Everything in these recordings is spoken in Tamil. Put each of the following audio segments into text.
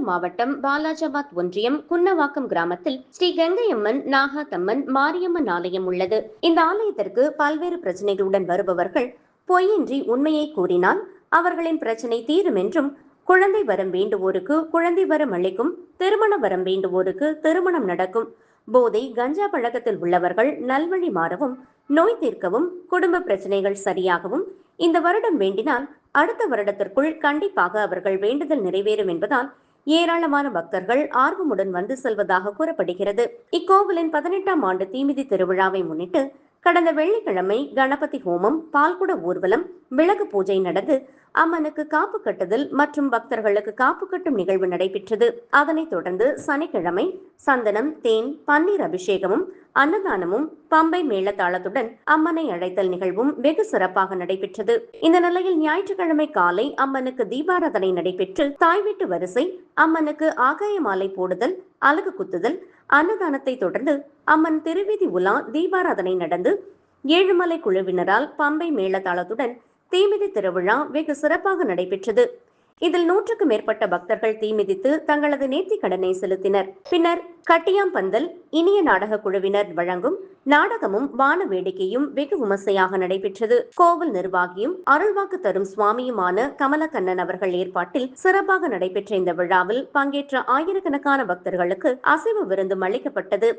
மாவட்டம் பாலாஜாபாத் ஒன்றியம் குன்னவாக்கம் கிராமத்தில் ஸ்ரீ கங்கையம்மன் நாகாத்தம்மன் மாரியம்மன் ஆலயம் உள்ளது. இந்த ஆலயத்திற்கு பல்வேறு பிரச்சனைகளுடன் வருபவர்கள் பொய்யின்றி உண்மையை கூறினால் அவர்களின் பிரச்சனை தீரும் என்றும், குழந்தை வரம் வேண்டுவோருக்கு குழந்தை வரம் அளிக்கும், திருமண வரம் வேண்டுவோருக்கு திருமணம் நடக்கும், போதை கஞ்சா பழக்கத்தில் உள்ளவர்கள் நல்வழி மாறவும், நோய் தீர்க்கவும், குடும்ப பிரச்சனைகள் சரியாகவும் இந்த வருடம் வேண்டினால் அடுத்த வருடத்திற்குள் கண்டிப்பாக அவர்கள் வேண்டுதல் நிறைவேறும் என்பதால் ஏராளமான பக்தர்கள் ஆர்வமுடன் வந்து செல்வதாக கூறப்படுகிறது. இக்கோவிலின் 18ஆம் ஆண்டு தீமிதி திருவிழாவை முன்னிட்டு கடந்த வெள்ளிக்கிழமை கணபதி ஹோமம், பால்குட ஊர்வலம், விளக்கு பூஜை நடந்து அம்மனுக்கு காப்பு கட்டுதல் மற்றும் பக்தர்களுக்கு காப்பு கட்டும் நிகழ்வு நடைபெற்றது. அதனைத் தொடர்ந்து சனிக்கிழமை சந்தனம், தேன், பன்னீர் அபிஷேகமும் அன்னதானமும் பம்பை மேளதாளத்துடன் அம்மனை அழைத்தல் நிகழ்வும் வெகு சிறப்பாக நடைபெற்றது. இந்த நிலையில் ஞாயிற்றுக்கிழமை காலை அம்மனுக்கு தீபாராதனை நடைபெற்று தாய் வீட்டு வரிசை, அம்மனுக்கு ஆகாய மாலை போடுதல், அலகு குத்துதல், அன்னதானத்தை தொடர்ந்து அம்மன் திருவீதி உலா தீபாராதனை நடந்து ஏழுமலை குழுவினரால் பம்பை மேளதாளத்துடன் தீமிதி திருவிழா வெகு சிறப்பாக நடைபெற்றது. இதில் 100க்கும் மேற்பட்ட பக்தர்கள் தீமிதித்து தங்களது நேர்த்திக் கடனை செலுத்தினர். பின்னர் கட்டியாம்பந்தல் இனிய நாடக குழுவினர் வழங்கும் நாடகமும் வான வேடிக்கையும் வெகு விமர்சையாக நடைபெற்றது. கோவில் நிர்வாகியும் அருள்வாக்கு தரும் சுவாமியுமான கமலக்கண்ணன் அவர்கள் ஏற்பாட்டில் சிறப்பாக நடைபெற்ற இந்த விழாவில் பங்கேற்ற ஆயிரக்கணக்கான பக்தர்களுக்கு அசைவ விருந்தும் அளிக்கப்பட்டது.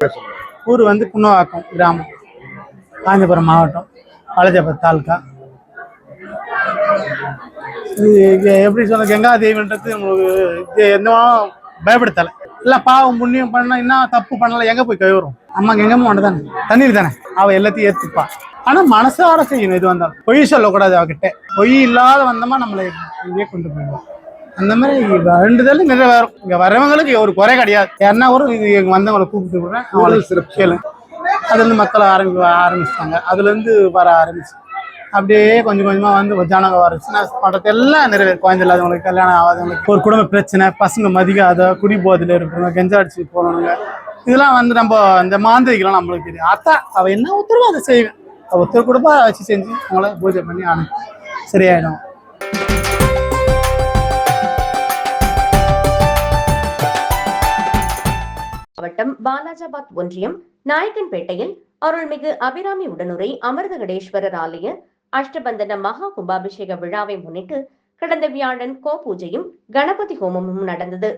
ஊர் குன்னவாக்கம் கிராமம், காஞ்சிபுரம் மாவட்டம், பாலாஜாபாத் தாலுகா. எப்படி சொல்ல, கங்கா தேவின்றது உங்களுக்கு என்ன பயப்படுத்தலை. எல்லாம் பாவம் புண்ணியம் பண்ணா என்ன தப்பு பண்ணல, எங்க போய் கைவரும்? அம்மா எங்கம்மா ஒண்ணுதானே, தண்ணீர் தானே, அவ எல்லாத்தையும் ஏத்துப்பா. ஆனா மனசார செய்யணும். இது வந்தாலும் பொய் சொல்லக்கூடாது. அவகிட்ட பொய் இல்லாத வந்தோமா நம்மளை இங்கே கொண்டு போயிடுவோம். அந்த மாதிரி வேண்டுதல் நிறைவேறும். இங்க வரவங்களுக்கு ஒரு குறை கிடையாது. யாருன்னா ஒரு இது வந்தவங்களை கூப்பிட்டு விடுறேன், அவங்களுக்கு சிறப்பு கேளு. அதுல இருந்து மக்கள் ஆரம்பிச்சிட்டாங்க. அதுல இருந்து வர ஆரம்பிச்சு அப்படியே கொஞ்சம் கொஞ்சமா ஜனங்க வரச்சுன்னா படத்தை எல்லாம் நிறைவேறும். குழந்தை இல்லாதவங்களுக்கு, கல்யாணம் ஆகாதவங்களுக்கு, ஒரு குடும்ப பிரச்சனை, பசங்க மதிக்காத, குடிபோதையில இருக்கிறவங்க, கெஞ்சா அடிச்சு போனவங்க, இதெல்லாம் நம்ம இந்த மாந்திரிக்கலாம் நம்மளுக்கு தெரியும். அதான் அவ என்ன உத்தரவோ அதை செய்வேன். அவ உத்தரவு கொடுப்பா, வச்சு செஞ்சு அவங்கள பூஜை பண்ணி சரியாயிடும். மாவட்டம் பாலாஜாபாத் ஒன்றியம் நாயக்கன்பேட்டையில் அருள்மிகு அபிராமி உடனுரை அமிர்தகடேஸ்வரர் ஆலய அஷ்டபந்தன மகா கும்பாபிஷேக விழாவை முன்னிட்டு கடந்த வியாழன் பூஜையும் கணபதி ஹோமமும் நடந்தது.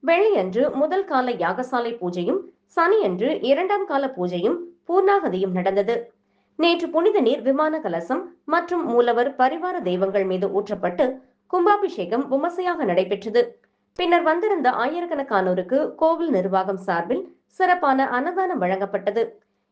வெள்ளியன்று முதல் கால யாகசாலை பூஜையும், சனியன்று 2ஆம் கால பூஜையும் பூர்ணாகதியும் நடந்தது. நேற்று புனித நீர், விமான கலசம் மற்றும் மூலவர் பரிவார தெய்வங்கள் மீது ஊற்றப்பட்டு கும்பாபிஷேகம் விமர்சையாக நடைபெற்றது. பின்னர் வந்திருந்த ஆயிரக்கணக்கானோருக்கு கோவில் நிர்வாகம் சார்பில் சிறப்பான அன்னதானம் வழங்கப்பட்டது.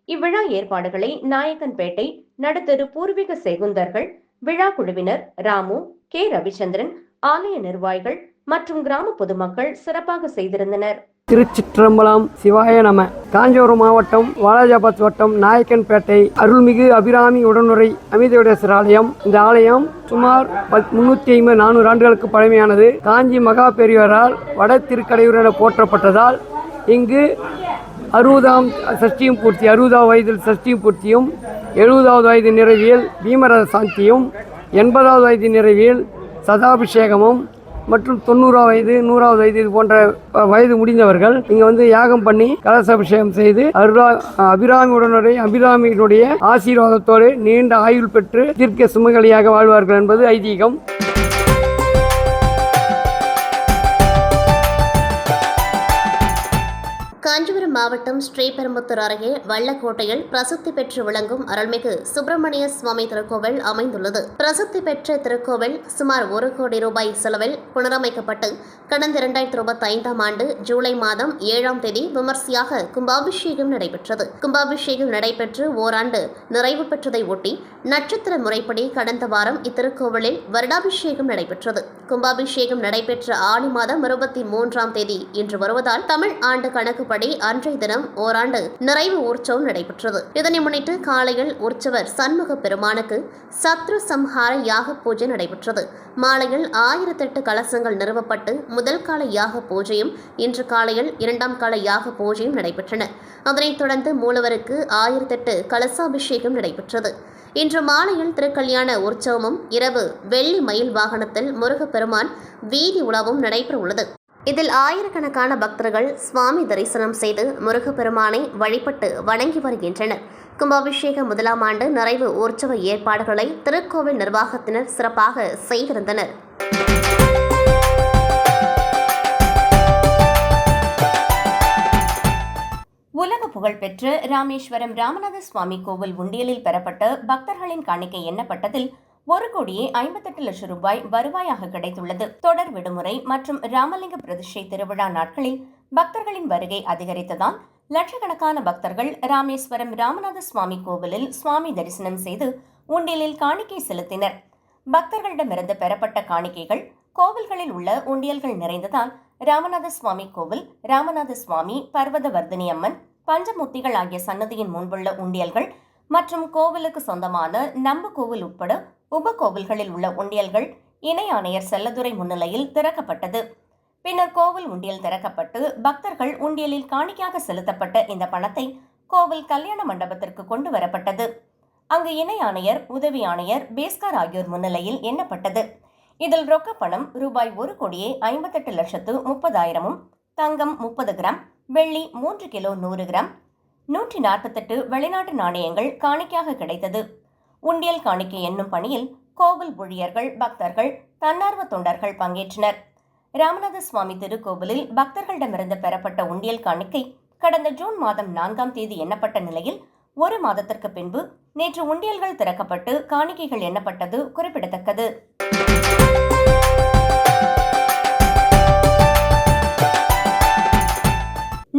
இவ்விழா ஏற்பாடுகளை நாயக்கன்பேட்டை நடுத்தரு பூர்வீக செகுந்தர்கள், விழா குழுவினர், ராமு, கே ரவிச்சந்திரன், ஆலய நிர்வாகிகள் மற்றும் கிராம பொதுமக்கள் சிறப்பாக செய்திருந்தனர். திருச்சிற்றம்பலம், சிவாய நம. காஞ்சிபுரம் மாவட்டம் வாலாஜாபாத் வட்டம் நாயக்கன்பேட்டை அருள்மிகு அபிராமி உடனுரை அமிர்தகடேஸ்வரர் ஆலயம். இந்த ஆலயம் சுமார் 350-400 ஆண்டுகளுக்கு பழமையானது. காஞ்சி மகா பெரியவரால் வட திருக்கடையூர் என போற்றப்பட்டதால் இங்கு 60ஆம் சஷ்டியும் பூர்த்தி, 60வது வயதில் சஷ்டியும் பூர்த்தியும், 70வது வயது நிறைவியல் பீமரத சாந்தியும், 80வது வயது நிறைவியல் சதாபிஷேகமும் மற்றும் 90வது வயது 100வது வயது இது போன்ற வயது முடிந்தவர்கள் இங்கே யாகம் பண்ணி கலசாபிஷேகம் செய்து அபிராமி உடனுடைய அபிராமியினுடைய ஆசீர்வாதத்தோடு நீண்ட ஆயுள் பெற்று தீர்க்க சுமங்கலியாக வாழ்வார்கள் என்பது ஐதீகம். காஞ்சிபுரம் மாவட்டம் ஸ்ரீபெரும்புத்தூர் அருகே வள்ளக்கோட்டையில் பிரசித்தி பெற்று விளங்கும் அருள்மிகு சுப்பிரமணிய சுவாமி திருக்கோவில் அமைந்துள்ளது. பிரசித்தி பெற்ற திருக்கோவில் சுமார் 1 கோடி ரூபாய் செலவில் புனரமைக்கப்பட்டு கடந்த 2025ஆம் ஆண்டு ஜூலை மாதம் 7ஆம் தேதி விமர்சையாக கும்பாபிஷேகம் நடைபெற்றது. கும்பாபிஷேகம் நடைபெற்று ஓராண்டு நிறைவு பெற்றதை ஒட்டி நட்சத்திர முறைப்படி கடந்த வாரம் இத்திருக்கோவிலில் வருடாபிஷேகம் நடைபெற்றது. கும்பாபிஷேகம் நடைபெற்ற ஆடி மாதம் 23ஆம் தேதி இன்று வருவதால் தமிழ் ஆண்டு கணக்குப்படி அன்றைய தினம் ஓராண்டு நிறைவு உற்சவம் நடைபெற்றது. இதனை முன்னிட்டு காலையில் உற்சவர் சண்முக பெருமானுக்கு சத்ரு சம்ஹார யாக பூஜை நடைபெற்றது. மாலையில் 1008 கலசங்கள் நிறுவப்பட்டு முதல் கால யாக பூஜையும், இன்று காலையில் 2ஆம் கால யாக பூஜையும் நடைபெற்றன. அதனைத் தொடர்ந்து மூலவருக்கு 1008 கலசாபிஷேகம் நடைபெற்றது. இன்று மாலையில் திருக்கல்யாண உற்சவமும், இரவு வெள்ளி மயில் வாகனத்தில் முருகப்பெருமான் வீதி உலாவும் நடைபெற உள்ளது. இதில் ஆயிரக்கணக்கான பக்தர்கள் சுவாமி தரிசனம் செய்து முருகப்பெருமானை வழிபட்டு வணங்கி வருகின்றனர். கும்பாபிஷேக முதலாம் ஆண்டு நிறைவு உற்சவ ஏற்பாடுகளை திருக்கோவில் நிர்வாகத்தினர் சிறப்பாக செய்திருந்தனர். உலக புகழ்பெற்ற ராமேஸ்வரம் ராமநாத சுவாமி கோவில் உண்டியலில் பெறப்பட்ட பக்தர்களின் காணிக்கை எண்ணப்பட்டதில் 1,58,00,000 ரூபாய் வருவாயாக கிடைத்துள்ளது. தொடர் விடுமுறை மற்றும் ராமலிங்க பிரதிஷ்டை திருவிழா நாட்களில் பக்தர்களின் வருகை அதிகரித்ததால் லட்சக்கணக்கான பக்தர்கள் ராமேஸ்வரம் ராமநாத சுவாமி கோவிலில் சுவாமி தரிசனம் செய்து உண்டியலில் காணிக்கை செலுத்தினர். பக்தர்களிடமிருந்து பெறப்பட்ட காணிக்கைகள் கோவில்களில் உள்ள உண்டியல்கள் நிறைந்ததால் ராமநாத சுவாமி கோவில், ராமநாத சுவாமி, பர்வதவர்தினி அம்மன், பஞ்சமூர்த்திகள் ஆகிய சன்னதியின் முன்புள்ள உண்டியல்கள் மற்றும் கோவிலுக்கு சொந்தமான நம்பு கோவில் உட்பட உப கோவில்களில் உள்ள உண்டியல்கள் இணை ஆணையர் செல்லதுரை முன்னிலையில் திறக்கப்பட்டது. பின்னர் கோவில் உண்டியல் திறக்கப்பட்டு பக்தர்கள் உண்டியலில் காணிக்கையாக செலுத்தப்பட்ட இந்த பணத்தை கோவில் கல்யாண மண்டபத்திற்கு கொண்டு வரப்பட்டது. அங்கு இணை ஆணையர், உதவி ஆணையர், பேஸ்கார் ஆகியோர் முன்னிலையில் எண்ணப்பட்டது. இதில் ரொக்க பணம் ரூபாய் 1,58,30,000, தங்கம் 30 கிராம், வெள்ளி 3 கிலோ 100 கிராம், 148 வெளிநாட்டு நாணயங்கள் காணிக்கையாக கிடைத்தது. உண்டியல் காணிக்கை என்னும் பணியில் கோவில் ஊழியர்கள், பக்தர்கள், தன்னார்வ தொண்டர்கள் பங்கேற்றனர். ராமநாத சுவாமி திருக்கோவிலில் பக்தர்களிடமிருந்து பெறப்பட்ட உண்டியல் காணிக்கை கடந்த ஜூன் மாதம் 4ஆம் தேதி எண்ணப்பட்ட நிலையில் 1 மாதத்திற்கு பின்பு நேற்று உண்டியல்கள் திறக்கப்பட்டு காணிக்கைகள் எண்ணப்பட்டது குறிப்பிடத்தக்கது.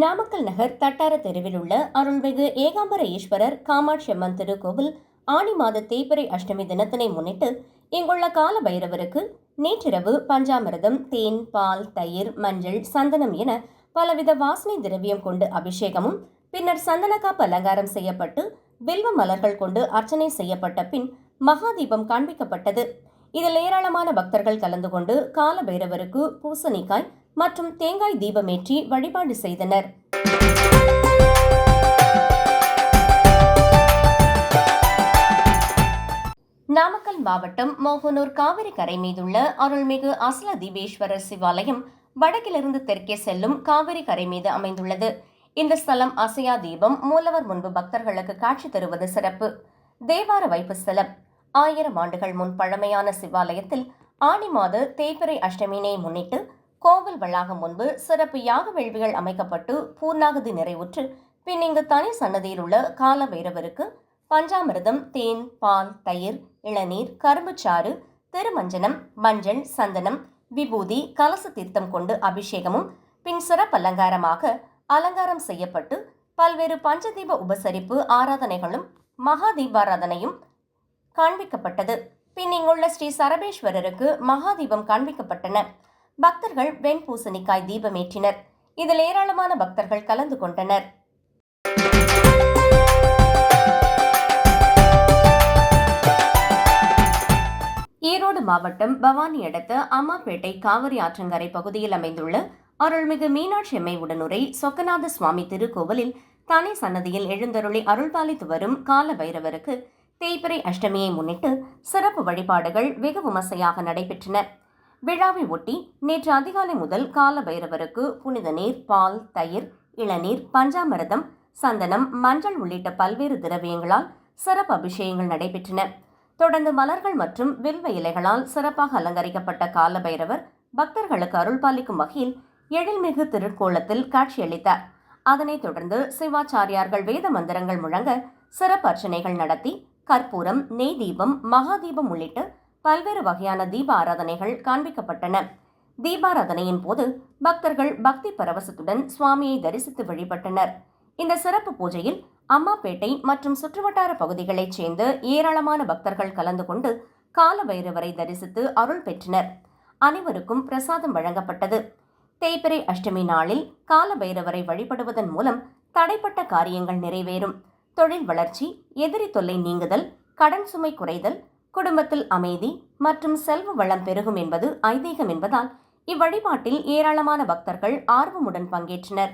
நாமக்கல் நகர் தட்டார தெருவில் உள்ள அருள்மிகு ஏகாம்பர ஈஸ்வரர் காமாட்சி அம்மன் திருக்கோவில் ஆடி மாத தேய்பிறை அஷ்டமி தினத்தினை முன்னிட்டு இங்குள்ள கால பைரவருக்கு நேற்றிரவு பஞ்சாமிர்தம், தேன், பால், தயிர், மஞ்சள், சந்தனம் என பலவித வாசனை திரவியம் கொண்டு அபிஷேகமும், பின்னர் சந்தனக்காப்பு அலங்காரம் செய்யப்பட்டு வில்வ மலர்கள் கொண்டு அர்ச்சனை செய்யப்பட்ட பின் மகாதீபம் காண்பிக்கப்பட்டது. இதில் ஏராளமான பக்தர்கள் கலந்து கொண்டு கால பைரவருக்கு பூசணிக்காய் மற்றும் தேங்காய் தீபமேற்றி வழிபாடு செய்தனர். நாமக்கல் மாவட்டம் மோகனூர் காவிரி கரை மீதுள்ள அருள்மிகு அசல தீபேஸ்வரர் சிவாலயம் வடக்கிலிருந்து தெற்கே செல்லும் காவிரி கரை மீது அமைந்துள்ளது. இந்த ஸ்தலம் அசையா தீபம் மூலவர் முன்பு பக்தர்களுக்கு காட்சி தருவது சிறப்பு. தேவார வைப்பு ஸ்தலம். 1000 ஆண்டுகள் முன் பழமையான சிவாலயத்தில் ஆடி மாத தேய்பிறை அஷ்டமியினை முன்னிட்டு கோவில் வளாகம் முன்பு சிறப்பு யாக வேள்விகள் அமைக்கப்பட்டு பூர்ணாகுதி நிறைவுற்று பின் இங்கு தனி சன்னதியில் உள்ள கால பைரவருக்கு பஞ்சாமிர்தம், தேன், பால், தயிர், இளநீர், கரும்புச்சாறு, திருமஞ்சனம், மஞ்சள், சந்தனம், விபூதி, கலச தீர்த்தம் கொண்டு அபிஷேகமும் பின் சிறப்பு அலங்காரம் செய்யப்பட்டு பல்வேறு பஞ்சதீப உபசரிப்பு ஆராதனைகளும் மகா தீபாராதனையும் காண்பிக்கப்பட்டது. பின் இங்குள்ள ஸ்ரீ சரபேஸ்வரருக்கு மகாதீபம் காண்பிக்கப்பட்டன. பக்தர்கள் வெண்பூசணிக்காய் தீபமேற்றினர். இதில் ஏராளமான பக்தர்கள் கலந்து கொண்டனர். ஈரோடு மாவட்டம் பவானி அடுத்த அம்மாப்பேட்டை காவிரி ஆற்றங்கரை பகுதியில் அமைந்துள்ள அருள்மிகு மீனாட்சி அம்மை உடனுரை சொக்கநாத சுவாமி திருக்கோவிலில் தனி சன்னதியில் எழுந்தருளி அருள்பாலித்து வரும் கால பைரவருக்கு தேய்பிறை அஷ்டமியை முன்னிட்டு சிறப்பு வழிபாடுகள் வெகு விமர்சையாக நடைபெற்றன. விழாவை ஒட்டி நேற்று அதிகாலை முதல் கால பைரவருக்கு புனித நீர், பால், தயிர், இளநீர், பஞ்சாமிர்தம், சந்தனம், மஞ்சள் உள்ளிட்ட பல்வேறு திரவியங்களால் சிறப்பு அபிஷேகங்கள் நடைபெற்றன. தொடர்ந்து மலர்கள் மற்றும் வில்வ இலைகளால் சிறப்பாக அலங்கரிக்கப்பட்ட கால பைரவர் பக்தர்களுக்கு அருள்பாலிக்கும் வகையில் எழில்மிகு திருக்கோலத்தில் காட்சியளித்தார். அதனைத் தொடர்ந்து சிவாச்சாரியார்கள் வேத மந்திரங்கள் முழங்க சிறப்பு அர்ச்சனைகள் நடத்தி கற்பூரம், நெய் தீபம், மகாதீபம் உள்ளிட்ட பல்வேறு வகையான தீப ஆராதனைகள் காண்பிக்கப்பட்டன. தீபாராதனையின் போது பக்தர்கள் பக்தி பரவசத்துடன் சுவாமியை தரிசித்து வழிபட்டனர். இந்த சிறப்பு பூஜையில் அம்மாப்பேட்டை மற்றும் சுற்றுவட்டார பகுதிகளைச் சேர்ந்த ஏராளமான பக்தர்கள் கலந்து கொண்டு கால பைரவரை தரிசித்து அருள் பெற்றனர். அனைவருக்கும் பிரசாதம் வழங்கப்பட்டது. தேய்பிறை அஷ்டமி நாளில் கால பைரவரை வழிபடுவதன் மூலம் தடைப்பட்ட காரியங்கள் நிறைவேறும், தொழில் வளர்ச்சி, எதிரி தொல்லை நீங்குதல், கடன் சுமை குறைதல், குடும்பத்தில் அமைதி மற்றும் செல்வ வளம் பெருகும் என்பது ஐதீகம் என்பதால் இவ்வழிபாட்டில் ஏராளமான பக்தர்கள் ஆர்வமுடன் பங்கேற்றனர்.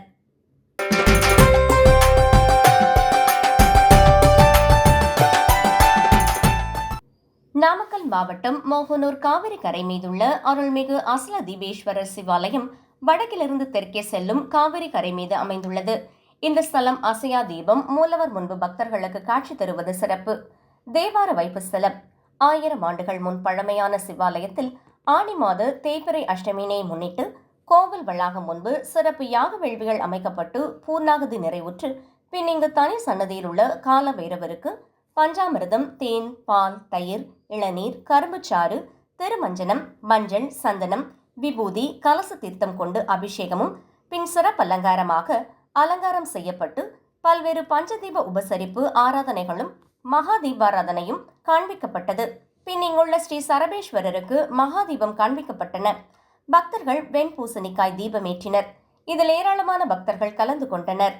நாமக்கல் மாவட்டம் மோகனூர் காவிரி கரை மீதுள்ள அருள்மிகு அசல தீபேஸ்வரர் சிவாலயம் வடக்கிலிருந்து தெற்கே செல்லும் காவிரி கரை மீது அமைந்துள்ளது. இந்த ஸ்தலம் அசையா தீபம் மூலவர் முன்பு பக்தர்களுக்கு காட்சி தருவது சிறப்பு. தேவார வைப்பு ஸ்தலம். 1000 ஆண்டுகள் முன் பழமையான சிவாலயத்தில் ஆனி மாத தேய்பிறை அஷ்டமியை முன்னிட்டு கோவில் வளாகம் முன்பு சிறப்பு யாக வேள்விகள் அமைக்கப்பட்டு பூர்ணாகுதி நிறைவுற்று பின் இங்கு தனி சன்னதியில் உள்ள கால பைரவருக்கு பஞ்சாமிர்தம், தேன், பால், தயிர், இளநீர், கரும்புச்சாறு, திருமஞ்சனம், மஞ்சள், சந்தனம், விபூதி, கலச தீர்த்தம் கொண்டு அபிஷேகமும் பின் சிறப்பு அலங்காரம் செய்யப்பட்டு பல்வேறு பஞ்சதீப உபசரிப்பு ஆராதனைகளும் மகா தீபாராதனையும் காண்பிக்கப்பட்டது. பின் இங்குள்ள ஸ்ரீ சரபேஸ்வரருக்கு மகாதீபம் காண்பிக்கப்பட்டன. பக்தர்கள் வெண்பூசணிக்காய் தீபமேற்றினர். இதில் ஏராளமான பக்தர்கள் கலந்து கொண்டனர்.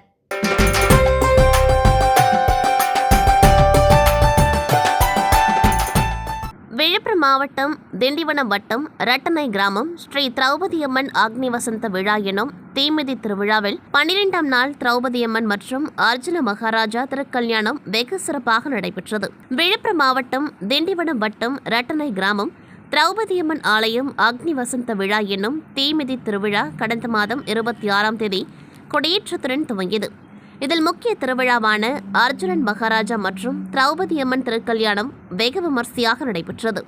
விழுப்புரம் மாவட்டம் திண்டிவனம் வட்டம் ரட்டனை கிராமம் ஸ்ரீ திரௌபதியம்மன் ஆக்னி வசந்த விழா எனும் தீமிதி திருவிழாவில் 12ஆம் நாள் திரௌபதியம்மன் மற்றும் அர்ஜுன மகாராஜா திருக்கல்யாணம் வெகு சிறப்பாக நடைபெற்றது. விழுப்புரம் மாவட்டம் திண்டிவனம் வட்டம் ரட்டனை கிராமம் திரௌபதியம்மன் ஆலயம் அக்னி வசந்த விழா எனும் தீமிதி திருவிழா கடந்த மாதம் 26ஆம் தேதி கொடியேற்றத்துடன் துவங்கியது. இதில் முக்கிய திருவிழாவான அர்ஜுனன் மகாராஜா மற்றும் திரௌபதியம்மன் திருக்கல்யாணம் வெகு விமர்சையாக நடைபெற்றது.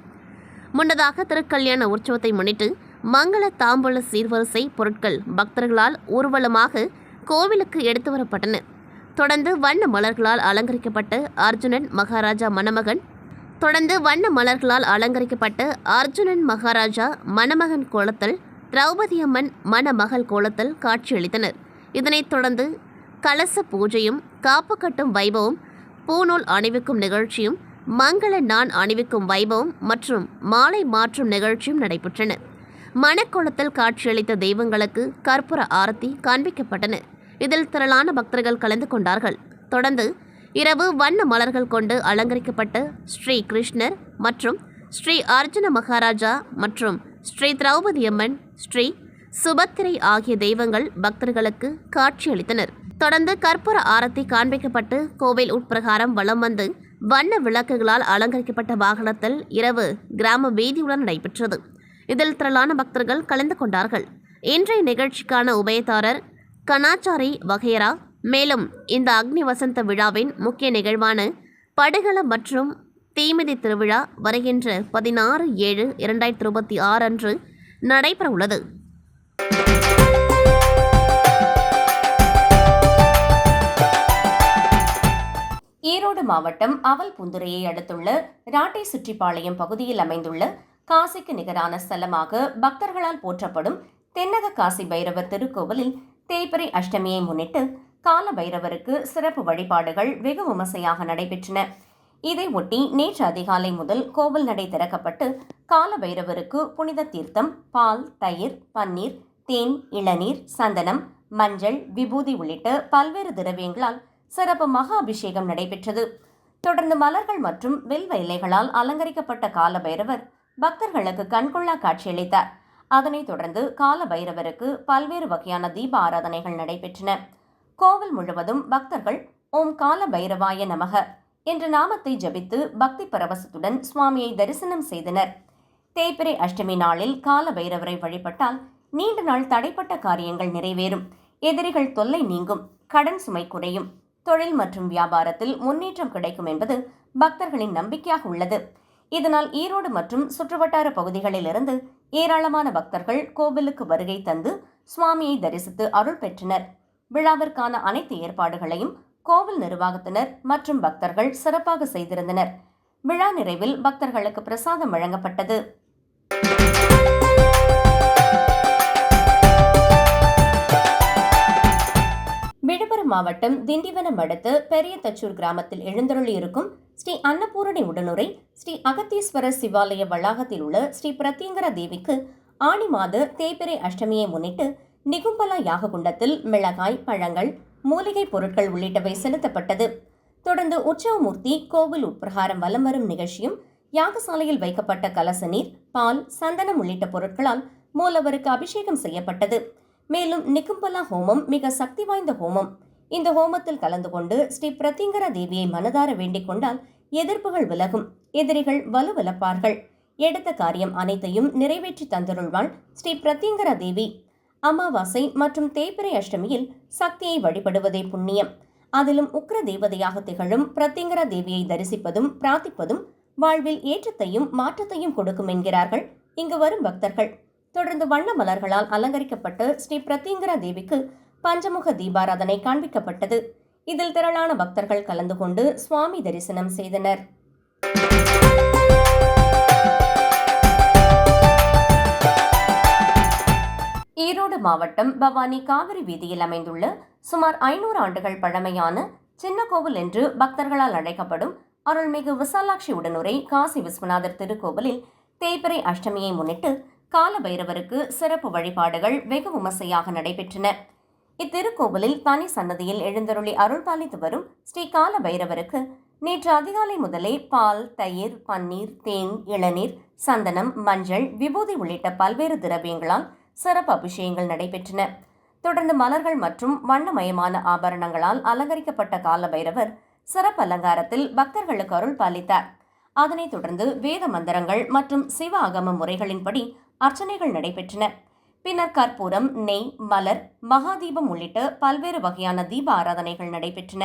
முன்னதாக திருக்கல்யாண உற்சவத்தை முன்னிட்டு மங்கள தாம்பூல சீர்வரிசை பொருட்கள் பக்தர்களால் ஊர்வலமாக கோவிலுக்கு எடுத்து வரப்பட்டன. தொடர்ந்து வண்ண மலர்களால் அலங்கரிக்கப்பட்ட அர்ஜுனன் மகாராஜா மணமகன் கோலத்தில் திரௌபதியம்மன் மணமகள் கோலத்தில் காட்சியளித்தனர். இதனைத் தொடர்ந்து கலச பூஜையும், காப்பு கட்டும் வைபவம், பூநூல் அணிவிக்கும் நிகழ்ச்சியும், மங்கள நான் அணிவிக்கும் வைபவம் மற்றும் மாலை மாற்றும் நிகழ்ச்சியும் நடைபெற்றன. மணக்கோலத்தில் காட்சியளித்த தெய்வங்களுக்கு கற்பூர ஆரத்தி காண்பிக்கப்பட்டன. இதில் திரளான பக்தர்கள் கலந்து கொண்டார்கள். தொடர்ந்து இரவு வண்ண மலர்கள் கொண்டு அலங்கரிக்கப்பட்ட ஸ்ரீ கிருஷ்ணர் மற்றும் ஸ்ரீ அர்ஜுன மகாராஜா மற்றும் ஸ்ரீ திரௌபதியம்மன், ஸ்ரீ சுபத்திரை ஆகிய தெய்வங்கள் பக்தர்களுக்கு காட்சியளித்தனர். தொடர்ந்து கற்பூர ஆரத்தி காண்பிக்கப்பட்டு கோவில் உட்பிரகாரம் வலம் வந்து வண்ண விளக்குகளால் அலங்கரிக்கப்பட்ட வாகனத்தில் இரவு கிராம வீதியுடன் நடைபெற்றது. இதில் திரளான பக்தர்கள் கலந்து கொண்டார்கள். இன்றைய நிகழ்ச்சிக்கான உபயதாரர் கனாச்சாரி வகைரா. மேலும் இந்த அக்னி வசந்த விழாவின் முக்கிய நிகழ்வான படுகளம் மற்றும் தீமிதி திருவிழா வருகின்ற 16/7/2026 அன்று நடைபெற உள்ளது. ஈரோடு மாவட்டம் அவல்புந்துரையை அடுத்துள்ள ராட்டை சுற்றிப்பாளையம் பகுதியில் அமைந்துள்ள காசிக்கு நிகரான ஸ்தலமாக பக்தர்களால் போற்றப்படும் தென்னக காசி பைரவர் திருக்கோவிலில் தேய்பிறை அஷ்டமியை முன்னிட்டு கால பைரவருக்கு சிறப்பு வழிபாடுகள் வெகு விமர்சையாக நடைபெற்றன. இதை ஒட்டி நேற்று அதிகாலை முதல் கோவில் நடை திறக்கப்பட்டு கால பைரவருக்கு புனித தீர்த்தம், பால், தயிர், பன்னீர், தேன், இளநீர், சந்தனம், மஞ்சள், விபூதி உள்ளிட்ட பல்வேறு திரவியங்களால் சிறப்பு மகா அபிஷேகம் நடைபெற்றது. தொடர்ந்து மலர்கள் மற்றும் வில்வ இலைகளால் அலங்கரிக்கப்பட்ட கால பைரவர் பக்தர்களுக்கு கண்கொள்ளா காட்சியளித்தார். அதனைத் தொடர்ந்து கால பைரவருக்கு பல்வேறு வகையான தீப ஆராதனைகள் நடைபெற்றன. கோவில் முழுவதும் பக்தர்கள் ஓம் கால பைரவாய நமக என்ற நாமத்தை ஜபித்து பக்தி பரவசத்துடன் சுவாமியை தரிசனம் செய்தனர். தேய்பிறை அஷ்டமி நாளில் கால பைரவரை வழிபட்டால் நீண்ட நாள் தடைப்பட்ட காரியங்கள் நிறைவேறும், எதிரிகள் தொல்லை நீங்கும், கடன் சுமை குறையும், தொழில் மற்றும் வியாபாரத்தில் முன்னேற்றம் கிடைக்கும் என்பது பக்தர்களின் நம்பிக்கையாக உள்ளது. இதனால் ஈரோடு மற்றும் சுற்றுவட்டார பகுதிகளிலிருந்து ஏராளமான பக்தர்கள் கோவிலுக்கு வருகை தந்து சுவாமியை தரிசித்து அருள் பெற்றனர். விழாவிற்கான அனைத்து ஏற்பாடுகளையும் கோவில் நிர்வாகத்தினர் மற்றும் பக்தர்கள் சிறப்பாக செய்திருந்தனர். விழா நிறைவில் பக்தர்களுக்கு பிரசாதம் வழங்கப்பட்டது. விழுப்புரம் மாவட்டம் திண்டிவனம் அடுத்த பெரிய தச்சூர் கிராமத்தில் எழுந்தருளியிருக்கும் ஸ்ரீ அன்னபூரணி உடனுரை ஸ்ரீ அகத்தீஸ்வரர் சிவாலய வளாகத்தில் உள்ள ஸ்ரீ பிரத்யங்கர தேவிக்கு ஆனி மாத தேய்பிறை அஷ்டமியை முன்னிட்டு நிகும்பலா யாககுண்டத்தில் மிளகாய், பழங்கள், மூலிகை பொருட்கள் உள்ளிட்டவை செலுத்தப்பட்டது. தொடர்ந்து உற்சவமூர்த்தி கோவில் உட்பிரகாரம் வலம் வரும் நிகழ்ச்சியும், யாகசாலையில் வைக்கப்பட்ட கலச நீர், பால், சந்தனம் உள்ளிட்ட பொருட்களால் மூலவருக்கு அபிஷேகம் செய்யப்பட்டது. மேலும் நிகும்பலா ஹோமம் மிக சக்தி வாய்ந்த ஹோமம். இந்த ஹோமத்தில் கலந்து கொண்டு ஸ்ரீ பிரத்யங்கர தேவியை மனதார வேண்டிக் கொண்டால் எதிர்ப்புகள் விலகும், எதிரிகள் வலுவிழப்பார்கள். எடுத்த காரியம் அனைத்தையும் நிறைவேற்றி தந்தருள்வாள் ஸ்ரீ பிரத்யங்கர தேவி. அமாவாசை மற்றும் தேய்பிறை அஷ்டமியில் சக்தியை வழிபடுவதே புண்ணியம். அதிலும் உக்ர தேவதையாக திகழும் பிரத்யங்கரா தேவியை தரிசிப்பதும் பிரார்த்திப்பதும் வாழ்வில் ஏற்றத்தையும் மாற்றத்தையும் கொடுக்கும் என்கிறார்கள் இங்கு வரும் பக்தர்கள். தொடர்ந்து வண்ண மலர்களால் அலங்கரிக்கப்பட்டு ஸ்ரீ பிரத்யங்கரா தேவிக்கு பஞ்சமுக தீபாராதனை காண்பிக்கப்பட்டது. இதில் திரளான பக்தர்கள் கலந்து கொண்டு சுவாமி தரிசனம் செய்தனர். ஈரோடு மாவட்டம் பவானி காவிரி வீதியில் அமைந்துள்ள சுமார் 500 ஆண்டுகள் பழமையான சின்ன கோவில் என்று பக்தர்களால் அழைக்கப்படும் அருள்மிகு விசாலாட்சி உடனுரை காசி விஸ்வநாதர் திருக்கோவிலில் தேய்பிறை அஷ்டமியை முன்னிட்டு கால பைரவருக்கு சிறப்பு வழிபாடுகள் வெகு விமர்சையாக நடைபெற்றன. இத்திருக்கோவிலில் தனி சன்னதியில் எழுந்தருளி அருள்பாலித்து வரும் ஸ்ரீ கால பைரவருக்கு நேற்று அதிகாலை முதலே பால், தயிர், பன்னீர், தேன், இளநீர், சந்தனம், மஞ்சள், விபூதி உள்ளிட்ட பல்வேறு திரவியங்களால் சிறப்பு அபிஷேகங்கள் நடைபெற்றன. தொடர்ந்து மலர்கள் மற்றும் வண்ணமயமான ஆபரணங்களால் அலங்கரிக்கப்பட்ட கால பைரவர் சிறப்பு அலங்காரத்தில் பக்தர்களுக்கு அருள் பாலித்தார். அதனைத் தொடர்ந்து வேத மந்திரங்கள் மற்றும் சிவ ஆகம முறைகளின்படி அர்ச்சனைகள் நடைபெற்றன. பின்னர் கற்பூரம், நெய், மலர், மகாதீபம் உள்ளிட்ட பல்வேறு வகையான தீப ஆராதனைகள் நடைபெற்றன.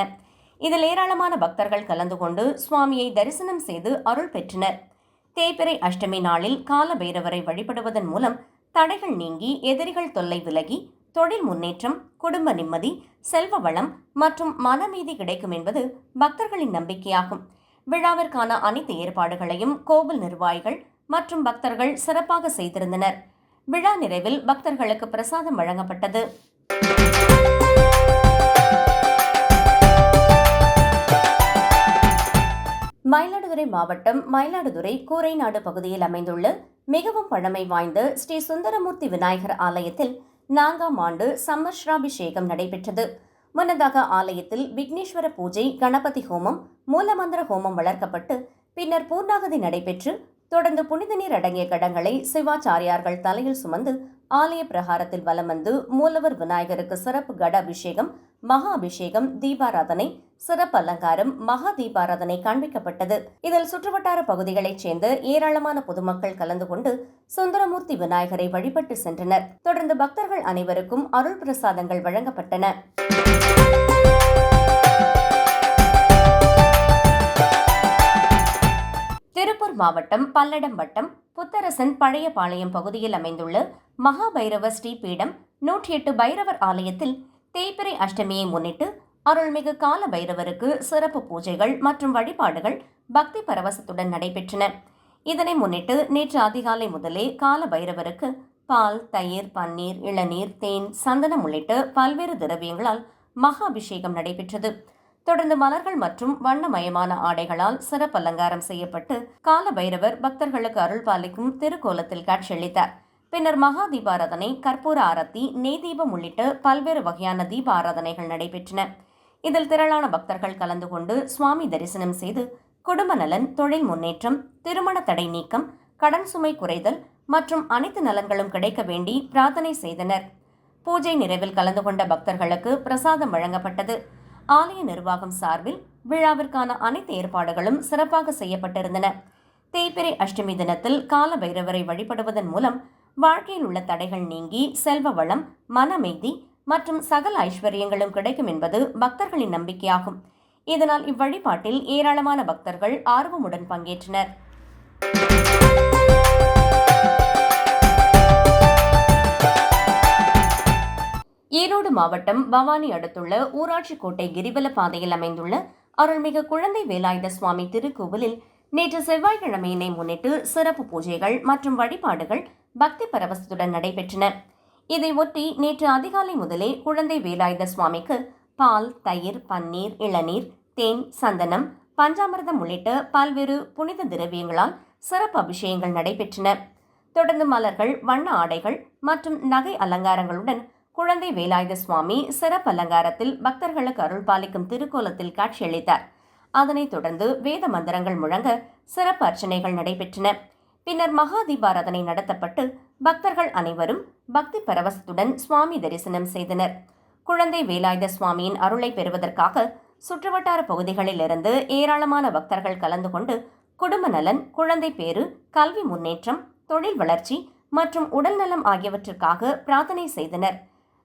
இதில் ஏராளமான பக்தர்கள் கலந்து கொண்டு சுவாமியை தரிசனம் செய்து அருள் பெற்றனர். தேய்பிறை அஷ்டமி நாளில் கால பைரவரை வழிபடுவதன் மூலம் தடைகள் நீங்கி எதிரிகள் தொல்லை விலகி தொழில் முன்னேற்றம், குடும்ப நிம்மதி, செல்வ வளம் மற்றும் மனமீதி கிடைக்கும் என்பது பக்தர்களின் நம்பிக்கையாகும். விழாவிற்கான அனைத்து ஏற்பாடுகளையும் கோவில் நிர்வாகிகள் மற்றும் பக்தர்கள் சிறப்பாக செய்திருந்தனர். விழா நிறைவில் பக்தர்களுக்கு பிரசாதம் வழங்கப்பட்டது. மயிலாடுதுறை மாவட்டம் மயிலாடுதுறை கூரைநாடு பகுதியில் அமைந்துள்ள மிகவும் பழமை வாய்ந்த ஸ்ரீ சுந்தரமூர்த்தி விநாயகர் ஆலயத்தில் 4ஆம் ஆண்டு சம்மர்ஷ்ராபிஷேகம் நடைபெற்றது. முன்னதாக ஆலயத்தில் விக்னேஸ்வர பூஜை, கணபதி ஹோமம், மூலமந்திர ஹோமம் வளர்க்கப்பட்டு பின்னர் பூர்ணாகதி நடைபெற்று தொடர்ந்து புனித நீர் அடங்கிய கடங்களை சிவாச்சாரியார்கள் தலையில் சுமந்து ஆலய பிரகாரத்தில் வலம் வந்து மூலவர் விநாயகருக்கு சிறப்பு கட அபிஷேகம், மகா அபிஷேகம், தீபாராதனை, சிறப்பு அலங்காரம், மகா தீபாராதனை காண்பிக்கப்பட்டது. இதில் சுற்றுவட்டார பகுதிகளைச் சேர்ந்த ஏராளமான பொதுமக்கள் கலந்து கொண்டு சுந்தரமூர்த்தி விநாயகரை வழிபட்டு சென்றனர். தொடர்ந்து பக்தர்கள் அனைவருக்கும் அருள் பிரசாதங்கள் வழங்கப்பட்டன. திருப்பூர் மாவட்டம் பல்லடம் வட்டம் புத்தரசன் பழைய பாளையம் பகுதியில் அமைந்துள்ள மகாபைரவ ஸ்ரீபீடம் 108 பைரவர் ஆலயத்தில் தேய்பிறை அஷ்டமியை முன்னிட்டு அருள்மிகு கால பைரவருக்கு சிறப்பு பூஜைகள் மற்றும் வழிபாடுகள் பக்தி பரவசத்துடன் நடைபெற்றன. இதனை முன்னிட்டு நேற்று அதிகாலை முதலே கால பைரவருக்கு பால், தயிர், பன்னீர், இளநீர், தேன், சந்தனம் உள்ளிட்ட பல்வேறு திரவியங்களால் மகா அபிஷேகம் நடைபெற்றது. தொடர்ந்து மலர்கள் மற்றும் வண்ணமயமான ஆடைகளால் சிறப்பு அலங்காரம் செய்யப்பட்டு கால பைரவர் பக்தர்களுக்கு அருள் பாலிக்கும் திருக்கோலத்தில் காட்சியளித்தார். பின்னர் மகா தீபாராதனை, கற்பூர ஆரத்தி, நெய் தீபம் உள்ளிட்ட பல்வேறு வகையான தீப ஆராதனைகள் நடைபெற்றன. இதில் திரளான பக்தர்கள் கலந்து கொண்டு சுவாமி தரிசனம் செய்து குடும்ப நலன், தொழில் முன்னேற்றம், திருமண தடை நீக்கம், கடன் சுமை குறைதல் மற்றும் அனைத்து நலன்களும் கிடைக்க வேண்டி பிரார்த்தனை செய்தனர். பூஜை நிறைவில் கலந்து கொண்ட பக்தர்களுக்கு பிரசாதம் வழங்கப்பட்டது. ஆலய நிர்வாகம் சார்பில் விழாவிற்கான அனைத்து ஏற்பாடுகளும் சிறப்பாக செய்யப்பட்டிருந்தன. தேய்பிறை அஷ்டமி தினத்தில் கால பைரவரை வழிபடுவதன் மூலம் வாழ்க்கையில் உள்ள தடைகள் நீங்கி செல்வ வளம், மனமைதி மற்றும் சகல ஐஸ்வர்யங்களும் கிடைக்கும் என்பது பக்தர்களின் நம்பிக்கையாகும். இதனால் இவ்வழிபாட்டில் ஏராளமான பக்தர்கள் ஆர்வமுடன் பங்கேற்றனர். ஈரோடு மாவட்டம் பவானி அடுத்துள்ள ஊராட்சி கோட்டை கிரிவல பாதையில் அமைந்துள்ள அருள்மிகு குழந்தை வேலாயுத சுவாமி திருக்கோவிலில் நேற்று செவ்வாய்க்கிழமையினை முன்னிட்டு சிறப்பு பூஜைகள் மற்றும் வழிபாடுகள் பக்தி பரவசத்துடன் நடைபெற்றன. இதை ஒட்டி நேற்று அதிகாலை முதலே குழந்தை வேலாயுத சுவாமிக்கு பால், தயிர், பன்னீர், இளநீர், தேன், சந்தனம், பஞ்சாமிர்தம் உள்ளிட்ட பல்வேறு புனித திரவியங்களால் சிறப்பு அபிஷேகங்கள் நடைபெற்றன. தொடர்ந்து மலர்கள், வண்ண ஆடைகள் மற்றும் நகை அலங்காரங்களுடன் குழந்தை வேலாயுத சுவாமி சிறப்பு அலங்காரத்தில் பக்தர்களுக்கு அருள் பாலிக்கும் திருக்கோலத்தில் காட்சியளித்தார். அதனைத் தொடர்ந்து வேத மந்திரங்கள் முழங்க சிறப்பு அர்ச்சனைகள் நடைபெற்றன. பின்னர் மகா தீபாராதனை நடத்தப்பட்டு பக்தர்கள் அனைவரும் பக்தி பரவசத்துடன் சுவாமி தரிசனம் செய்தனர். குழந்தை வேலாயுத சுவாமியின் அருளை பெறுவதற்காக சுற்றுவட்டார பகுதிகளிலிருந்து ஏராளமான பக்தர்கள் கலந்து கொண்டு குடும்ப நலன், குழந்தை பேறு, கல்வி முன்னேற்றம், தொழில் வளர்ச்சி மற்றும் உடல்நலம் ஆகியவற்றிற்காக பிரார்த்தனை செய்தனர்.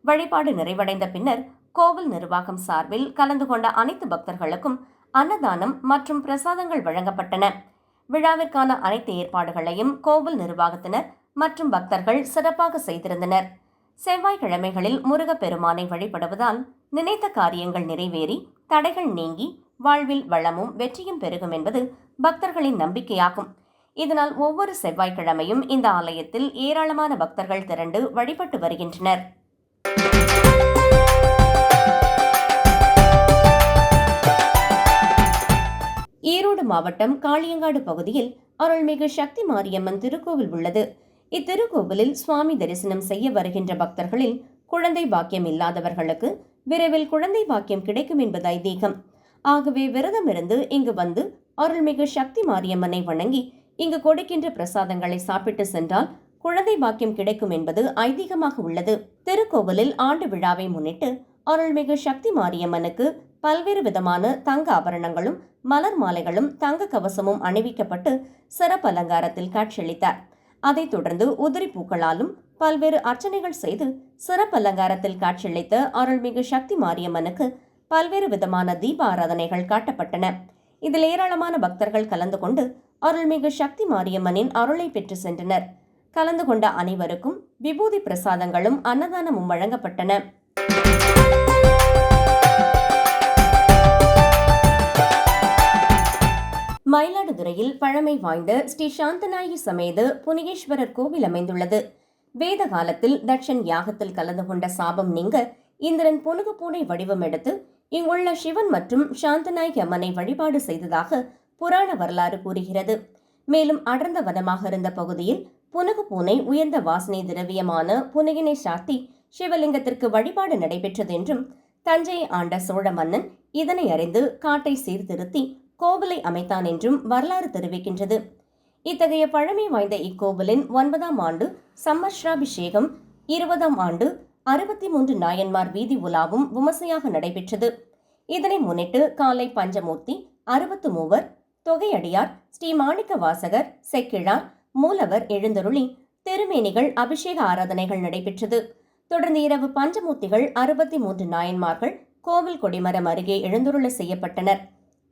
வழிபாடு நிறைவடைந்த பின்னர் கோவில் நிர்வாகம் சார்பில் கலந்து கொண்ட அனைத்து பக்தர்களுக்கும் அன்னதானம் மற்றும் பிரசாதங்கள் வழங்கப்பட்டன. விழாவிற்கான அனைத்து ஏற்பாடுகளையும் கோவில் நிர்வாகத்தினர் மற்றும் பக்தர்கள் சிறப்பாக செய்திருந்தனர். செவ்வாய்க்கிழமைகளில் முருகப்பெருமானை வழிபடுவதால் நினைத்த காரியங்கள் நிறைவேறி தடைகள் நீங்கி வாழ்வில் வளமும் வெற்றியும் பெருகும் என்பது பக்தர்களின் நம்பிக்கையாகும். இதனால் ஒவ்வொரு செவ்வாய்க்கிழமையும் இந்த ஆலயத்தில் ஏராளமான பக்தர்கள் திரண்டு வழிபட்டு வருகின்றனர். ஈரோடு மாவட்டம் காளியங்காடு பகுதியில் அருள்மிகு சக்தி மாரியம்மன் திருக்கோவில் உள்ளது. இத்திருக்கோவிலில் சுவாமி தரிசனம் செய்ய வருகின்ற பக்தர்களில் குழந்தை பாக்கியம் இல்லாதவர்களுக்கு விரைவில் குழந்தை பாக்கியம் கிடைக்கும் என்பது ஐதீகம். ஆகவே விரதமிருந்து இங்கு வந்து அருள்மிகு சக்தி மாரியம்மனை வணங்கி இங்கு கொடுக்கின்ற பிரசாதங்களை சாப்பிட்டு சென்றால் குழந்தை பாக்கியம் கிடைக்கும் என்பது ஐதீகமாக உள்ளது. திருக்கோவிலில் ஆண்டு விழாவை முன்னிட்டு அருள்மிகு சக்தி மாரியம்மனுக்கு பல்வேறு விதமான தங்க ஆபரணங்களும் மலர் மாலைகளும் தங்க கவசமும் அணிவிக்கப்பட்டு சிறப்பு அலங்காரத்தில் காட்சியளித்தார். அதைத் தொடர்ந்து உதிரி பூக்களாலும் பல்வேறு அர்ச்சனைகள் செய்து சிறப்பு அலங்காரத்தில் காட்சியளித்த அருள்மிகு சக்தி மாரியம்மனுக்கு பல்வேறு விதமான தீப ஆராதனைகள் காட்டப்பட்டன. இதில் ஏராளமான பக்தர்கள் கலந்து கொண்டு அருள்மிகு சக்தி மாரியம்மனின் அருளை பெற்று சென்றனர். கலந்து கொண்ட அனைவருக்கும் விபூதி பிரசாதங்களும் அன்னதானமும் வழங்கப்பட்டன. மயிலாடுதுறையில் பழமை வாய்ந்த ஸ்ரீ சாந்தநாயகி சமேத புனிகேஸ்வரர் கோவில் அமைந்துள்ளது. வேத காலத்தில் தட்சன் யாகத்தில் கலந்து கொண்ட சாபம் நீங்க இந்திரன் புனுகு பூனை வடிவம் எடுத்து இங்குள்ள சிவன் மற்றும் சாந்தநாயகி அம்மனை வழிபாடு செய்ததாக புராண வரலாறு கூறுகிறது. மேலும் அடர்ந்த வனமாக இருந்த பகுதியில் புனுகு பூனை உயர்ந்த வாசனை திரவியமான புனுகினை சாத்தி சிவலிங்கத்திற்கு வழிபாடு நடைபெற்றது என்றும் தஞ்சையை ஆண்ட சோழ மன்னன் இதனை அறிந்து காட்டை சீர்திருத்தி கோவிலை அமைத்தான் என்றும் வரலாறு தெரிவிக்கின்றது. இத்தகைய பழமை வாய்ந்த இக்கோவிலின் 9ஆம் ஆண்டு சம்மர்ஷாபிஷேகம், 20ஆம் ஆண்டு 63 நாயன்மார் வீதி உலாவும் விமர்சையாக நடைபெற்றது. இதனை முன்னிட்டு காலை பஞ்சமூர்த்தி, 63 தொகையடியார், ஸ்ரீ மாணிக்க வாசகர், செக்கிழார், மூலவர் எழுந்தருளி திருமேனிகள் அபிஷேக ஆராதனைகள் நடைபெற்றது. தொடர்ந்து இரவு பஞ்சமூர்த்திகள் 63 நாயன்மார்கள் கோவில் கொடிமரம் அருகே எழுந்துருள செய்யப்பட்டனர்.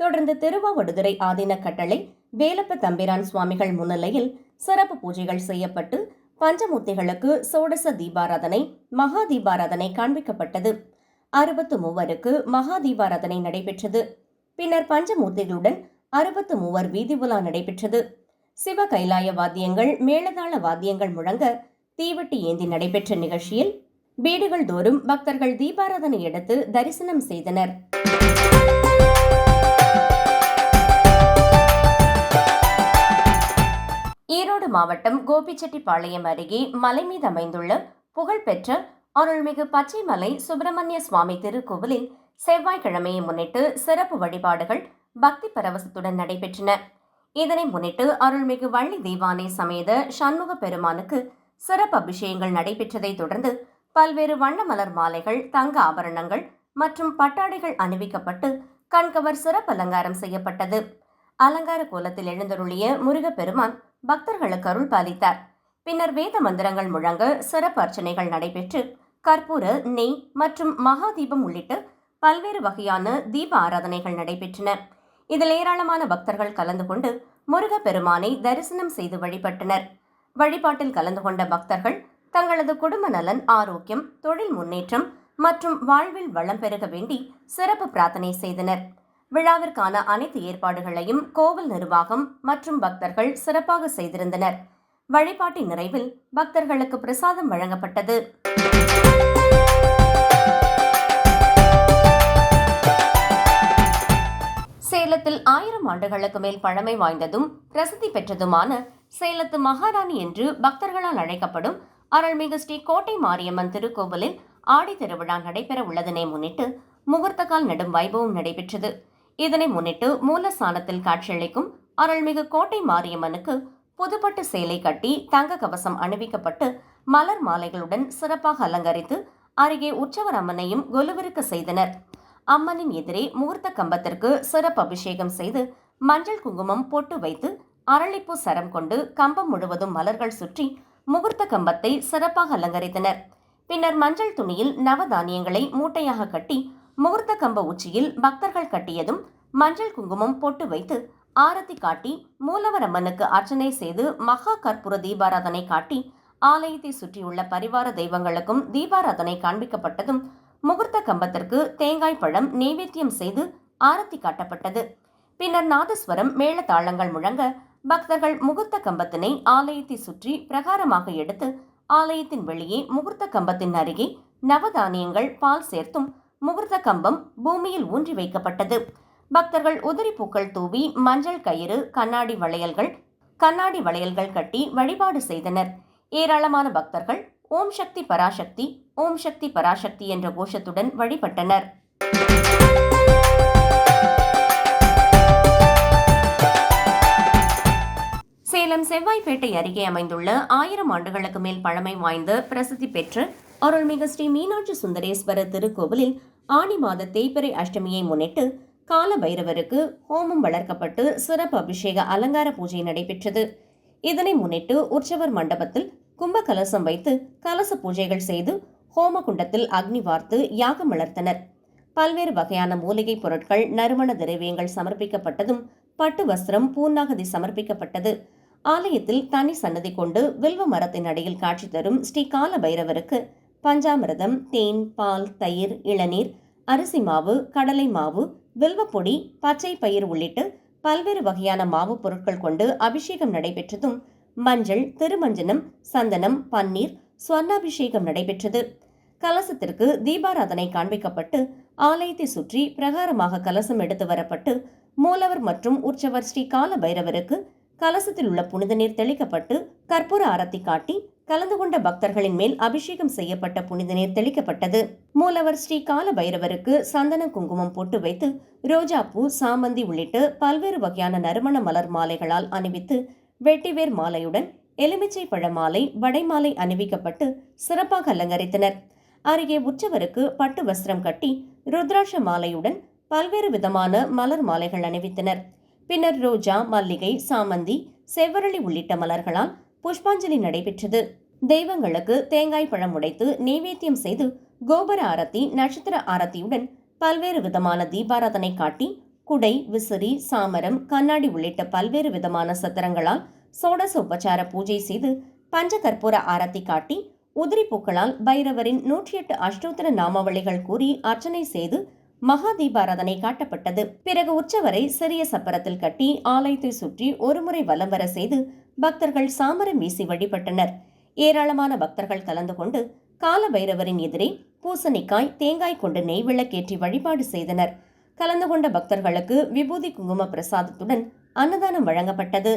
தொடர்ந்து திருவாவடுதுறை ஆதீன கட்டளை வேலப்ப தம்பிரான் சுவாமிகள் முன்னிலையில் சிறப்பு பூஜைகள் செய்யப்பட்டு பஞ்சமூர்த்திகளுக்கு சோடச தீபாராதனை, மகா தீபாராதனை காண்பிக்கப்பட்டது. 63க்கு மகா தீபாராதனை நடைபெற்றது. பின்னர் பஞ்சமூர்த்திகளுடன் 63 வீதி உலா நடைபெற்றது. சிவ கைலாய வாத்தியங்கள், மேளதாள வாத்தியங்கள் முழங்க தீவட்டி ஏந்தி நடைபெற்ற நிகழ்ச்சியில் வீடுகள் தோறும் பக்தர்கள் தீபாராதனை எடுத்து தரிசனம் செய்தனர். ஈரோடு மாவட்டம் கோபிச்செட்டிப்பாளையம் அருகே மலை மீது அமைந்துள்ள புகழ்பெற்ற அருள்மிகு பச்சைமலை சுப்பிரமணிய சுவாமி திருக்கோவிலில் செவ்வாய்க்கிழமையை முன்னிட்டு சிறப்பு வழிபாடுகள் பக்தி பரவசத்துடன் நடைபெற்றன. இதனை முன்னிட்டு அருள்மிகு வள்ளி தெய்வானை சமேத சண்முக பெருமானுக்கு சிறப்பு அபிஷேகங்கள் நடைபெற்றதை தொடர்ந்து பல்வேறு வண்ண மலர் மாலைகள், தங்க ஆபரணங்கள் மற்றும் பட்டாடைகள் அணிவிக்கப்பட்டு கண்கவர் சிறப்பு அலங்காரம் செய்யப்பட்டது. அலங்கார கோலத்தில் எழுந்தருளிய முருகப்பெருமான் பக்தர்களுக்கு அருள் பாலித்தார். பின்னர் வேத மந்திரங்கள் முழங்க சிறப்பு அர்ச்சனைகள் நடைபெற்று கற்பூர, நெய் மற்றும் மகா தீபம் உள்ளிட்ட பல்வேறு வகையான தீப ஆராதனைகள் நடைபெற்றன. இதில் ஏராளமான பக்தர்கள் கலந்து கொண்டு முருகப்பெருமானை தரிசனம் செய்து வழிபட்டனர். வழிபாட்டில் கலந்து கொண்ட பக்தர்கள் தங்களது குடும்ப நலன், ஆரோக்கியம், தொழில் முன்னேற்றம் மற்றும் வாழ்வில் வளம் பெருக வேண்டி சிறப்பு பிரார்த்தனை செய்தனர். விழாவிற்கான அனைத்து ஏற்பாடுகளையும் கோவில் நிர்வாகம் மற்றும் பக்தர்கள் சிறப்பாக செய்திருந்தனர். வழிபாட்டின் நிறைவில் பக்தர்களுக்கு பிரசாதம் வழங்கப்பட்டது. சேலத்தில் 1000 ஆண்டுகளுக்கு மேல் பழமை வாய்ந்ததும் பிரசித்தி பெற்றதுமான சேலத்து மகாராணி என்று பக்தர்களால் அழைக்கப்படும் அருள்மிகு ஸ்ரீ கோட்டை மாரியம்மன் திருக்கோவிலில் ஆடி திருவிழா நடைபெற உள்ளதனை முன்னிட்டு முகூர்த்தக்கால் நடும் வைபவம் நடைபெற்றது. இதனை முன்னிட்டு மூலஸ்தானத்தில் காட்சியளிக்கும் அருள்மிகு கோட்டை மாரியம்மனுக்கு புதுப்பட்டு சேலை கட்டி தங்க கவசம் அணிவிக்கப்பட்டு மலர் மாலைகளுடன் சிறப்பாக அலங்கரித்து அருகே உற்சவர் அம்மனையும் கொலுவிருக்க செய்தனர். அம்மனின் எதிரே முகூர்த்த கம்பத்திற்கு சிறப்பு அபிஷேகம் செய்து மஞ்சள் குங்குமம் பொட்டு வைத்து அரளிப்பூ சரம் கொண்டு கம்பம் முழுவதும் மலர்கள் சுற்றி முகூர்த்த கம்பத்தை சிறப்பாக அலங்கரித்தனர். பின்னர் மஞ்சள் துணியில் நவதானியங்களை மூட்டையாக கட்டி முகூர்த்த கம்ப உச்சியில் பக்தர்கள் கட்டியதும் மஞ்சள் குங்குமம் பொட்டு வைத்து ஆரத்தி காட்டி மூலவர் அம்மனுக்கு அர்ச்சனை செய்து மகா கற்பூர தீபாராதனை காட்டி ஆலயத்தை சுற்றியுள்ள பரிவார தெய்வங்களுக்கும் தீபாராதனை காண்பிக்கப்பட்டதும் முகூர்த்த கம்பத்திற்கு தேங்காய் பழம் நெய்வேத்தியம் செய்து ஆரத்தி காட்டப்பட்டது. பின்னர் நாதஸ்வரம் மேளதாளங்கள் முழங்க பக்தர்கள் முகூர்த்த கம்பத்தினை ஆலயத்தை சுற்றி பிரகாரமாக எடுத்து ஆலயத்தின் வெளியே முகூர்த்த கம்பத்தின் அருகே நவதானியங்கள் பால் சேர்த்தும் முகூர்த்த கம்பம் பூமியில் ஊன்றி வைக்கப்பட்டது. பக்தர்கள் உதிரி பூக்கள் தூவி மஞ்சள் கயிறு கண்ணாடி வளையல்கள் கட்டி வழிபாடு செய்தனர். ஏராளமான பக்தர்கள் ஓம் சக்தி பராசக்தி ஓம் சக்தி பராசக்தி என்ற கோஷத்துடன் வழிபட்டனர். சேலம் செவ்வாய்ப்பேட்டை அருகே அமைந்துள்ள 1000 ஆண்டுகளுக்கு மேல் பழமை வாய்ந்த பிரசித்தி பெற்ற அருள்மிகு ஸ்ரீ மீனாட்சி சுந்தரேஸ்வரர் திருக்கோவிலில் ஆனி மாத தேய்பிறை அஷ்டமியை முன்னிட்டு கால பைரவருக்கு ஹோமம் வளர்க்கப்பட்டு சிறப்பு அபிஷேக அலங்கார பூஜை நடைபெற்றது. இதனை முன்னிட்டு உற்சவர் மண்டபத்தில் கும்ப கலசம் வைத்து கலச பூஜைகள் செய்து ஹோம குண்டத்தில் அக்னி வார்த்து யாகம் வளர்த்தனர். பல்வேறு வகையான மூலிகை பொருட்கள் நறுமண திரவியங்கள் சமர்ப்பிக்கப்பட்டதும் பட்டு வஸ்திரம் பூர்ணாகதி சமர்ப்பிக்கப்பட்டது. ஆலயத்தில் தனி சன்னதி கொண்டு வில்வ மரத்தின் அடியில் காட்சி தரும் ஸ்ரீ கால பைரவருக்கு பஞ்சாமிரதம், தேன், பால், தயிர், இளநீர், அரிசி மாவு, கடலை மாவு, வில்வப்பொடி, பச்சை பயிர் உள்ளிட்ட பல்வேறு வகையான மாவு பொருட்கள் கொண்டு அபிஷேகம் நடைபெற்றதும் மஞ்சள், திருமஞ்சனம், சந்தனம், பன்னீர், ஸ்வர்ணாபிஷேகம் நடைபெற்றது. கலசத்திற்கு தீபாராதனை காண்பிக்கப்பட்டு ஆலயத்தை சுற்றி பிரகாரமாக கலசம் எடுத்து வரப்பட்டு மூலவர் மற்றும் உற்சவர் ஸ்ரீ கால பைரவருக்கு கலசத்தில் உள்ள புனித நீர் தெளிக்கப்பட்டு கற்பூர ஆரத்தி காட்டி கலந்து கொண்ட பக்தர்களின் மேல் அபிஷேகம் செய்யப்பட்ட புனித நீர் தெளிக்கப்பட்டது. மூலவர் ஸ்ரீ கால பைரவருக்கு சந்தன குங்குமம் போட்டு வைத்து ரோஜாப்பூ, சாமந்தி உள்ளிட்ட பல்வேறு வகையான நறுமண மலர் மாலைகளால் அணிவித்து வெட்டிவேர் மாலையுடன் எலுமிச்சை பழ மாலை, வடைமாலை அணிவிக்கப்பட்டு சிறப்பாக அலங்கரித்தனர். அருகே உற்சவருக்கு பட்டு வஸ்திரம் கட்டி ருத்ராட்ச மாலையுடன் பல்வேறு விதமான மலர் மாலைகள் அணிவித்தனர். பின்னர் ரோஜா, மல்லிகை, சாமந்தி, செவ்வரளி உள்ளிட்ட மலர்களால் புஷ்பாஞ்சலி நடைபெற்றது. தெய்வங்களுக்கு தேங்காய் பழம் உடைத்து நெய்வேத்தியம் செய்து கோபுர ஆரத்தி, நட்சத்திர ஆரத்தியுடன் பல்வேறு விதமான தீபாராதனை காட்டி குடை, விசிறி, சாமரம், கண்ணாடி உள்ளிட்ட பல்வேறு விதமான சத்திரங்களால் சோடச உபச்சார பூஜை செய்து பஞ்ச கற்பூர ஆரத்தி காட்டி உதிரி பூக்களால் பைரவரின் 108 அஷ்டோத்திர நாமாவளிகள் கூறி அர்ச்சனை செய்து மகா தீபாராதனை காட்டப்பட்டது. பிறகு உற்சவரை சிறிய சப்பரத்தில் கட்டி ஆலயத்தை சுற்றி ஒருமுறை வலம் வர செய்து பக்தர்கள் சாமரம் வீசி வழிபட்டனர். ஏராளமான பக்தர்கள் கலந்து கொண்டு கால பைரவரின் எதிரே பூசணிக்காய், தேங்காய் கொண்டு நெய் விளக்கேற்றி வழிபாடு செய்தனர். கலந்து கொண்ட பக்தர்களுக்கு விபூதி குங்கும பிரசாதத்துடன் அன்னதானம் வழங்கப்பட்டது.